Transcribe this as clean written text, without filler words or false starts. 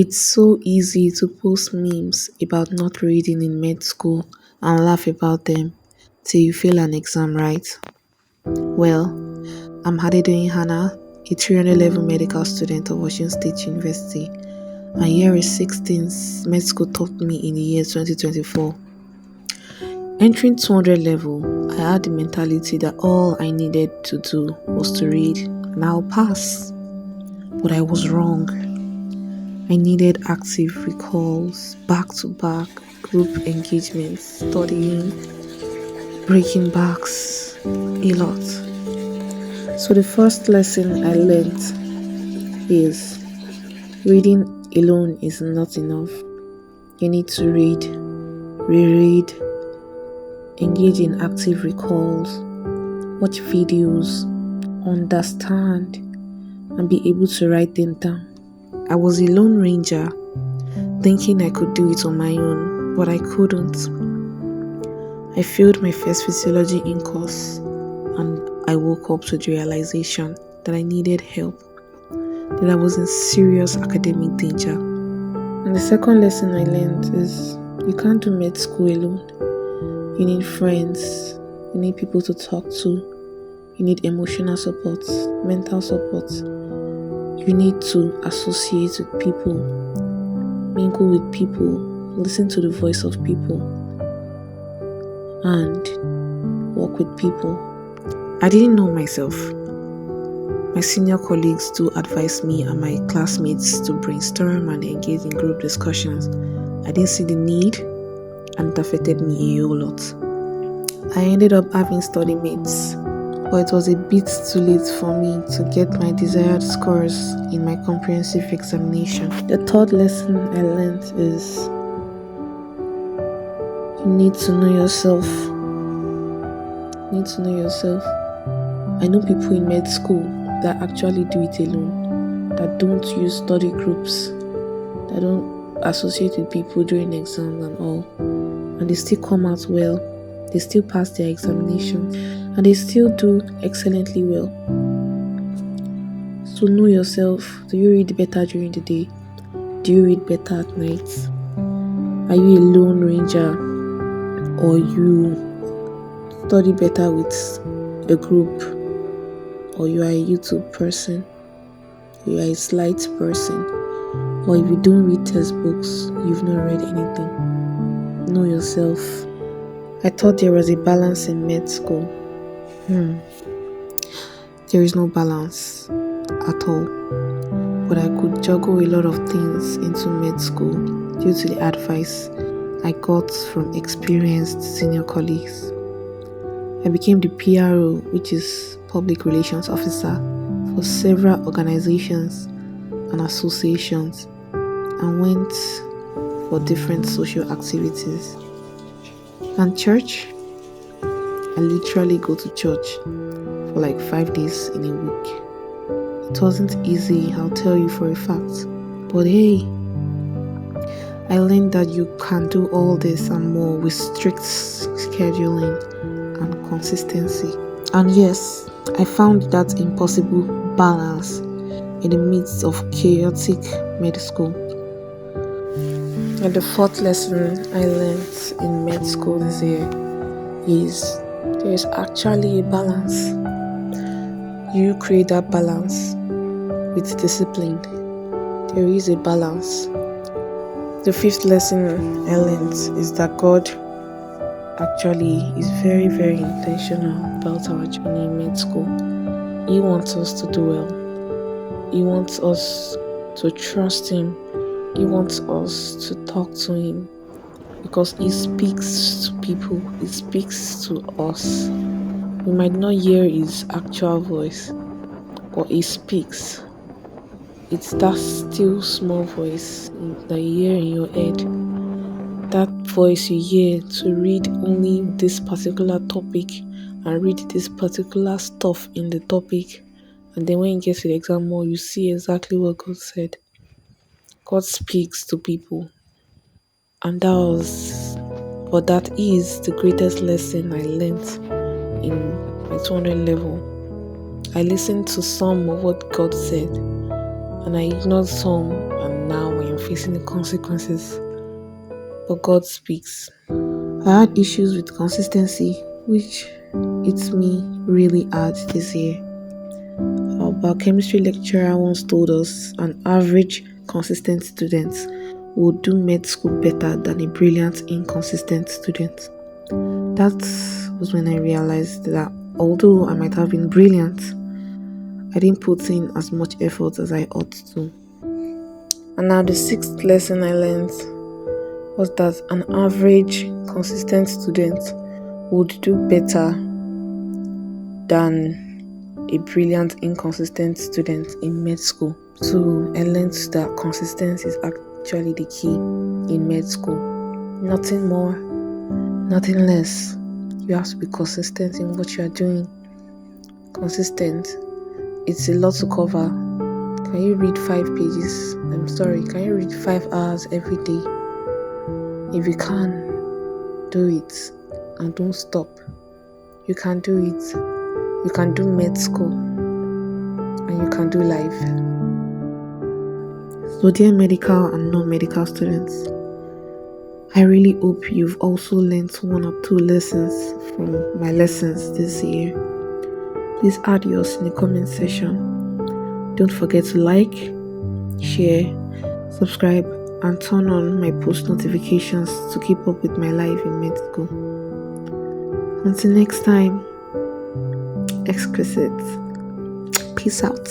It's so easy to post memes about not reading in med school and laugh about them till you fail an exam, right? Well, I'm Hadedoyin Hannah, a 300 level medical student of Washington State University, and here is 16 med school taught me in the year 2024. Entering 200 level, I had the mentality that all I needed to do was to read and I'll pass. But I was wrong. I needed active recalls, back-to-back group engagements, studying, breaking backs, a lot. So the first lesson I learned is reading alone is not enough. You need to read, reread, engage in active recalls, watch videos, understand, and be able to write them down. I was a lone ranger, thinking I could do it on my own, but I couldn't. I failed my first physiology in course, and I woke up to the realization that I needed help, that I was in serious academic danger. And the second lesson I learned is you can't do med school alone. You need friends, you need people to talk to, you need emotional support, mental support. You need to associate with people, mingle with people, listen to the voice of people, and work with people. I didn't know myself. My senior colleagues do advise me and my classmates to brainstorm and engage in group discussions. I didn't see the need, and it affected me a whole lot. I ended up having study mates, but it was a bit too late for me to get my desired scores in my comprehensive examination. The third lesson I learned is you need to know yourself. You need to know yourself. I know people in med school that actually do it alone, that don't use study groups, that don't associate with people during exams and all, and they still come out well. They still pass their examination and they still do excellently well. So know yourself. Do you read better during the day? Do you read better at night? Are you a lone ranger, or you study better with a group, or you are a YouTube person, or you are a slides person, or if you don't read textbooks, you've not read anything. Know yourself. I thought there was a balance in med school. There is no balance at all. But I could juggle a lot of things into med school due to the advice I got from experienced senior colleagues. I became the PRO, which is Public Relations Officer, for several organizations and associations, and went for different social activities. And church, I literally go to church for like 5 days in a week. It wasn't easy, I'll tell you for a fact. But hey, I learned that you can do all this and more with strict scheduling and consistency. And yes, I found that impossible balance in the midst of chaotic med school. And the fourth lesson I learned in med school this year is there is actually a balance. You create that balance with discipline. There is a balance. The fifth lesson I learned is that God actually is very, very intentional about our journey in med school. He wants us to do well. He wants us to trust Him. He wants us to talk to Him because He speaks to people. He speaks to us. We might not hear His actual voice, but He speaks. It's that still small voice that you hear in your head. That voice you hear to read only this particular topic and read this particular stuff in the topic. And then when you get to the exam hall, you see exactly what God said. God speaks to people. And that is the greatest lesson I learned in my 200 level. I listened to some of what God said, and I ignored some, and now I am facing the consequences. But God speaks. I had issues with consistency, which hit me really hard this year. Our biochemistry lecturer once told us an average consistent student would do med school better than a brilliant inconsistent student. That was when I realized that although I might have been brilliant, I didn't put in as much effort as I ought to. And now the sixth lesson I learned was that an average consistent student would do better than a brilliant inconsistent student in med school. So I learned that consistency is actually the key in med school. Nothing more, nothing less. You have to be consistent in what you are doing. Consistent. It's a lot to cover. Can you read 5 pages? Can you read 5 hours every day? If you can, do it and don't stop. You can do it. You can do med school and you can do life. So dear medical and non-medical students, I really hope you've also learned 1 or 2 lessons from my lessons this year. Please add yours in the comment section. Don't forget to like, share, subscribe, and turn on my post notifications to keep up with my life in med school. Until next time, exquisite. Peace out.